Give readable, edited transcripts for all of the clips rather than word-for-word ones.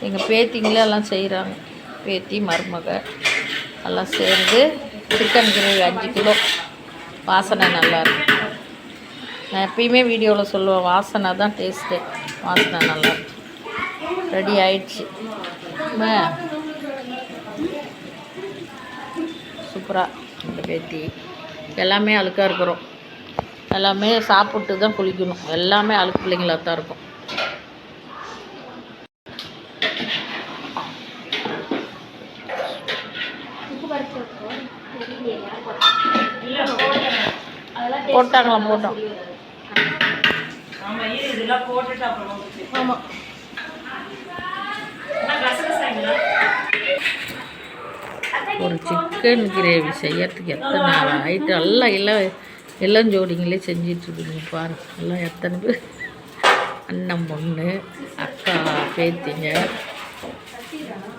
எங்கள் பேத்திங்களே எல்லாம் செய்கிறாங்க. பேத்தி மருமக எல்லாம் சேர்ந்து சிக்கன் கிரேவி 5 கிலோ. வாசனை நல்லாயிருக்கு. நான் எப்பயுமே வீடியோவில் சொல்லுவேன், வாசனை தான் டேஸ்ட்டு. வாசனை நல்லாயிருக்கு. ரெடி ஆயிடுச்சு. சூப்பராக இந்த பேத்தி எல்லாமே அழுக்காக இருக்கிறோம். எல்லாமே சாப்பிட்டு தான் குளிக்கணும். எல்லாமே அழுக்கு பிள்ளைங்களாக தான் இருக்கும். போட்டாங்களாம், போட்டோம். ஆமாம், ஒரு சிக்கன் கிரேவி செய்யறதுக்கு எத்தனை ஐட்டம் எல்லாம் இளஞ்சோடிங்களே செஞ்சிட்ருக்குங்க பாரு. எல்லாம் எத்தனை பேர், அண்ணன் பொண்ணு அக்கா பேத்திங்க.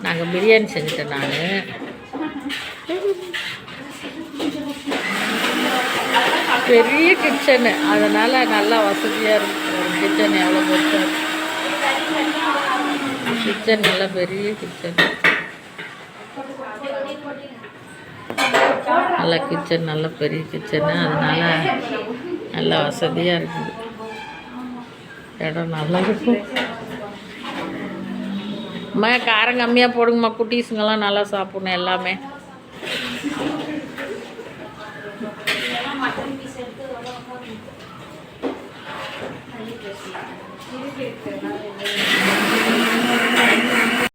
நாங்கள் பிரியாணி செஞ்சுட்டேன். நான் பெரிய கிச்சனு, அதனால் நல்லா வசதியாக இருக்கும். கிச்சன் எவ்வளோ பெருசாக கிச்சன், நல்லா பெரிய கிச்சன். நல்லா கிச்சன், நல்ல பெரிய கிச்சனு, அதனால் நல்லா வசதியாக இருக்குது. இடம் நல்லா இருக்கும். அம்மா காரம் கம்மியாக போடுங்கம்மா, குட்டீஸுங்கெல்லாம் நல்லா சாப்பிடணும் எல்லாமே.